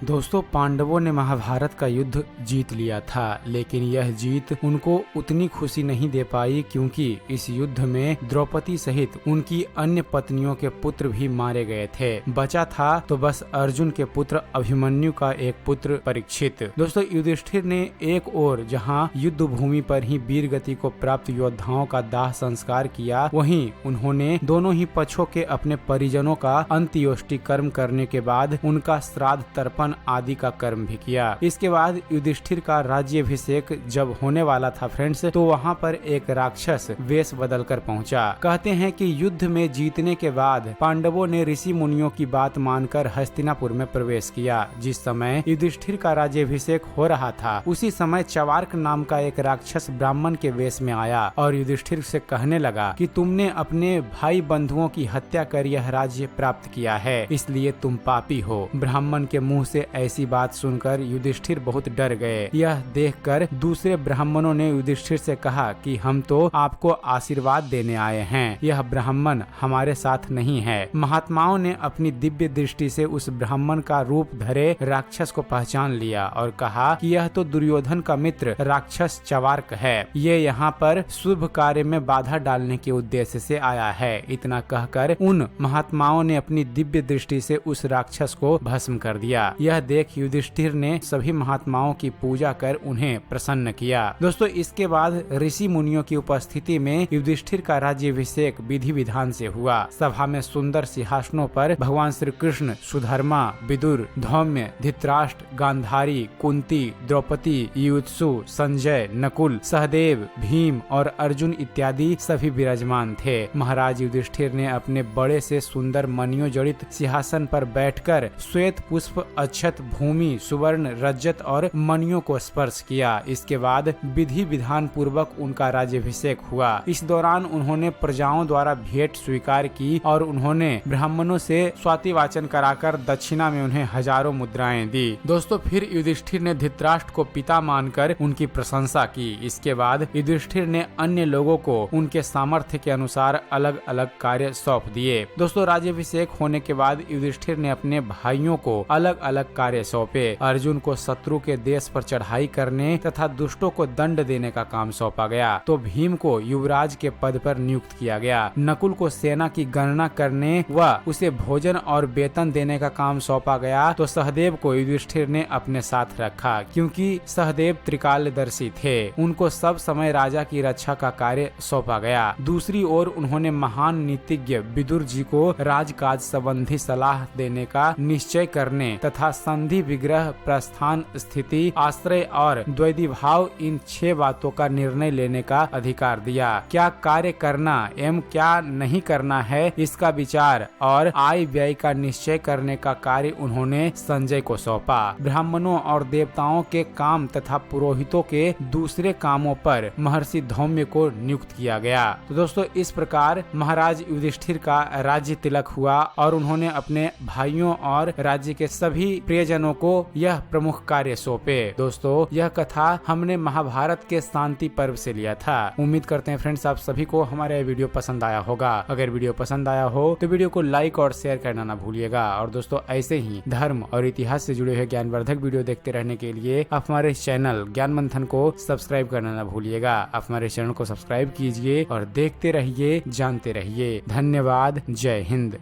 दोस्तों, पांडवों ने महाभारत का युद्ध जीत लिया था, लेकिन यह जीत उनको उतनी खुशी नहीं दे पाई क्योंकि इस युद्ध में द्रौपदी सहित उनकी अन्य पत्नियों के पुत्र भी मारे गए थे। बचा था तो बस अर्जुन के पुत्र अभिमन्यु का एक पुत्र परीक्षित। दोस्तों, युधिष्ठिर ने एक ओर जहां युद्ध भूमि पर ही वीर गति को प्राप्त योद्धाओं का दाह संस्कार किया, वहीं उन्होंने दोनों ही पक्षों के अपने परिजनों का अंत्योष्टि कर्म करने के बाद उनका श्राद्ध तर्पण आदि का कर्म भी किया। इसके बाद युधिष्ठिर का राज्याभिषेक जब होने वाला था फ्रेंड्स, तो वहाँ पर एक राक्षस वेश बदल कर पहुँचा। कहते हैं कि युद्ध में जीतने के बाद पांडवों ने ऋषि मुनियों की बात मानकर हस्तिनापुर में प्रवेश किया। जिस समय युधिष्ठिर का राज्याभिषेक हो रहा था, उसी समय चवार्क नाम का एक राक्षस ब्राह्मण के वेश में आया और युधिष्ठिर से कहने लगा कि तुमने अपने भाई बंधुओं की हत्या कर यह राज्य प्राप्त किया है, इसलिए तुम पापी हो। ब्राह्मण के मुंह से ऐसी बात सुनकर युधिष्ठिर बहुत डर गए। यह देखकर दूसरे ब्राह्मणों ने युधिष्ठिर से कहा कि हम तो आपको आशीर्वाद देने आए हैं, यह ब्राह्मण हमारे साथ नहीं है। महात्माओं ने अपनी दिव्य दृष्टि से उस ब्राह्मण का रूप धरे राक्षस को पहचान लिया और कहा कि यह तो दुर्योधन का मित्र राक्षस चवार्क है। ये यहाँ पर शुभ कार्य में बाधा डालने के उद्देश्य से आया है। इतना कहकर उन महात्माओं ने अपनी दिव्य दृष्टि से उस राक्षस को भस्म कर दिया। यह देख युधिष्ठिर ने सभी महात्माओं की पूजा कर उन्हें प्रसन्न किया। दोस्तों, इसके बाद ऋषि मुनियों की उपस्थिति में युधिष्ठिर का राज्याभिषेक विधि विधान से हुआ। सभा में सुंदर सिंहासनों पर भगवान श्री कृष्ण, सुधर्मा, विदुर, धौम्य, धृतराष्ट्र, गांधारी, कुंती, द्रौपदी, युत्सु, संजय, नकुल, सहदेव, भीम और अर्जुन इत्यादि सभी विराजमान थे। महाराज युधिष्ठिर ने अपने बड़े से सुंदर मणियों जड़ित सिंहासन पर बैठकर श्वेत पुष्प, अक्षत, भूमि, सुवर्ण, रजत और मणियों को स्पर्श किया। इसके बाद विधि विधान पूर्वक उनका राज्याभिषेक हुआ। इस दौरान उन्होंने प्रजाओं द्वारा भेंट स्वीकार की और उन्होंने ब्राह्मणों से स्वाति वाचन कराकर दक्षिणा में उन्हें हजारों मुद्राएं दी। दोस्तों, फिर युधिष्ठिर ने धृतराष्ट्र को पिता मानकर उनकी प्रशंसा की। इसके बाद युधिष्ठिर ने अन्य लोगों को उनके सामर्थ्य के अनुसार अलग अलग कार्य सौंप दिए। दोस्तों, राज्याभिषेक होने के बाद युधिष्ठिर ने अपने भाइयों को अलग अलग कार्य सौंपे। अर्जुन को शत्रु के देश पर चढ़ाई करने तथा दुष्टों को दंड देने का काम सौंपा गया, तो भीम को युवराज के पद पर नियुक्त किया गया। नकुल को सेना की गणना करने व उसे भोजन और वेतन देने का काम सौंपा गया, तो सहदेव को युधिष्ठिर ने अपने साथ रखा क्योंकि सहदेव त्रिकालदर्शी थे। उनको सब समय राजा की रक्षा का कार्य सौंपा गया। दूसरी ओर उन्होंने महान नीतिज्ञ विदुर जी को राजकाज संबंधी सलाह देने का निश्चय करने तथा संधि, विग्रह, प्रस्थान, स्थिति, आश्रय और द्वैधी भाव, इन 6 बातों का निर्णय लेने का अधिकार दिया। क्या कार्य करना एवं क्या नहीं करना है, इसका विचार और आय व्यय का निश्चय करने का कार्य उन्होंने संजय को सौंपा। ब्राह्मणों और देवताओं के काम तथा पुरोहितों के दूसरे कामों पर महर्षि धौम्य को नियुक्त किया गया। तो दोस्तों, इस प्रकार महाराज युधिष्ठिर का राज्य तिलक हुआ और उन्होंने अपने भाइयों और राज्य के सभी प्रियजनों को यह प्रमुख कार्य सौंपे। दोस्तों, यह कथा हमने महाभारत के शांति पर्व से लिया था। उम्मीद करते हैं फ्रेंड्स, आप सभी को हमारा यह वीडियो पसंद आया होगा। अगर वीडियो पसंद आया हो तो वीडियो को लाइक और शेयर करना ना भूलिएगा। और दोस्तों, ऐसे ही धर्म और इतिहास से जुड़े हुए ज्ञानवर्धक वीडियो देखते रहने के लिए आप हमारे चैनल ज्ञान मंथन को सब्सक्राइब करना ना भूलिएगा। आप हमारे चैनल को सब्सक्राइब कीजिए और देखते रहिए, जानते रहिए। धन्यवाद। जय हिंद।